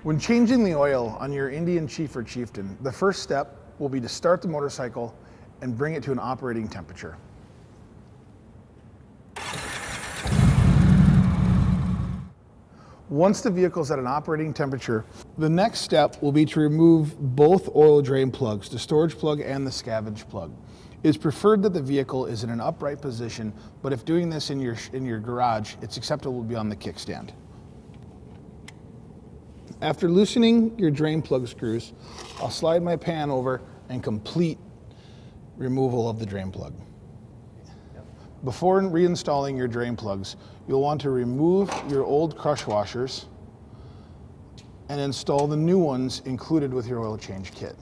When changing the oil on your Indian Chief or Chieftain, the first step will be to start the motorcycle and bring it to an operating temperature. Once the vehicle is at an operating temperature, the next step will be to remove both oil drain plugs, the storage plug and the scavenge plug. It is preferred that the vehicle is in an upright position, but if doing this in your garage, it's acceptable to be on the kickstand. After loosening your drain plug screws, I'll slide my pan over and complete removal of the drain plug. Before reinstalling your drain plugs, you'll want to remove your old crush washers and install the new ones included with your oil change kit.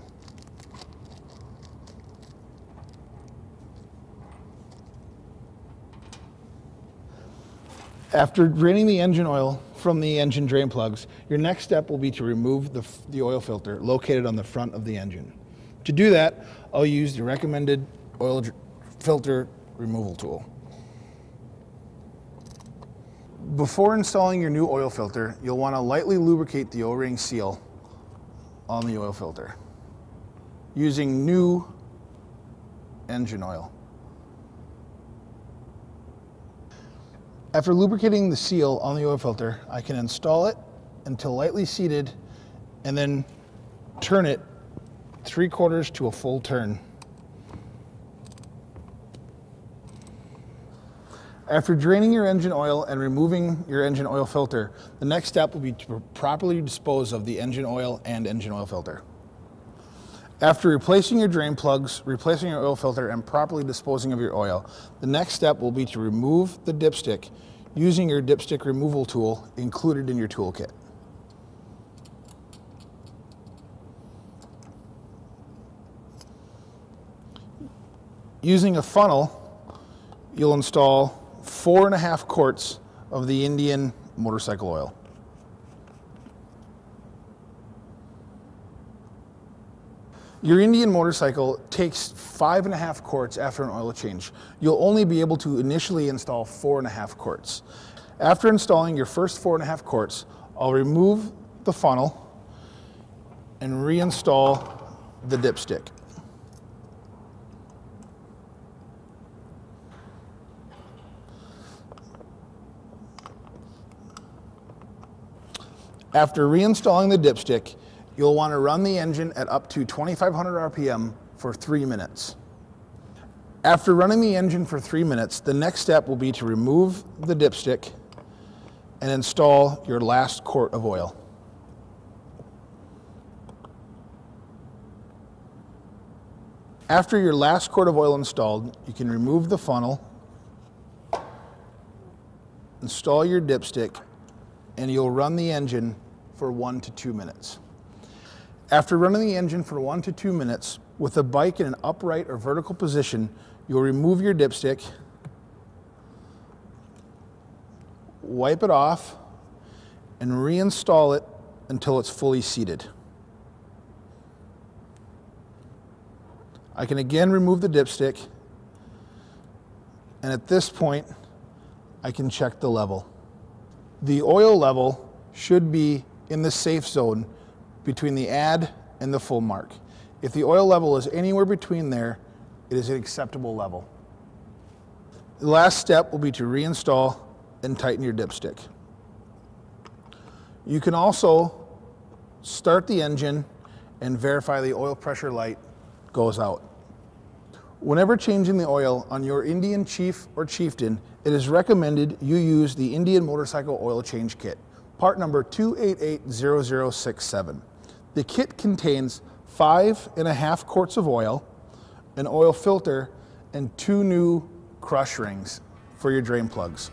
After draining the engine oil from the engine drain plugs, your next step will be to remove the oil filter located on the front of the engine. To do that, I'll use the recommended oil filter removal tool. Before installing your new oil filter, you'll want to lightly lubricate the O-ring seal on the oil filter using new engine oil. After lubricating the seal on the oil filter, I can install it until lightly seated and then turn it 3/4 to a full turn. After draining your engine oil and removing your engine oil filter, the next step will be to properly dispose of the engine oil and engine oil filter. After replacing your drain plugs, replacing your oil filter, and properly disposing of your oil, the next step will be to remove the dipstick using your dipstick removal tool included in your toolkit. Using a funnel, you'll install 4.5 quarts of the Indian motorcycle oil. Your Indian motorcycle takes 5.5 quarts after an oil change. You'll only be able to initially install 4.5 quarts. After installing your first 4.5 quarts, I'll remove the funnel and reinstall the dipstick. After reinstalling the dipstick, you'll want to run the engine at up to 2,500 RPM for 3 minutes. After running the engine for 3 minutes, the next step will be to remove the dipstick and install your last quart of oil. After your last quart of oil installed, you can remove the funnel, install your dipstick, and you'll run the engine for 1 to 2 minutes. After running the engine for 1 to 2 minutes, with the bike in an upright or vertical position, you'll remove your dipstick, wipe it off, and reinstall it until it's fully seated. I can again remove the dipstick, and at this point, I can check the level. The oil level should be in the safe zone between the add and the full mark. If the oil level is anywhere between there, it is an acceptable level. The last step will be to reinstall and tighten your dipstick. You can also start the engine and verify the oil pressure light goes out. Whenever changing the oil on your Indian Chief or Chieftain, it is recommended you use the Indian Motorcycle Oil Change Kit, part number 2880067. The kit contains 5.5 quarts of oil, an oil filter, and 2 new crush rings for your drain plugs.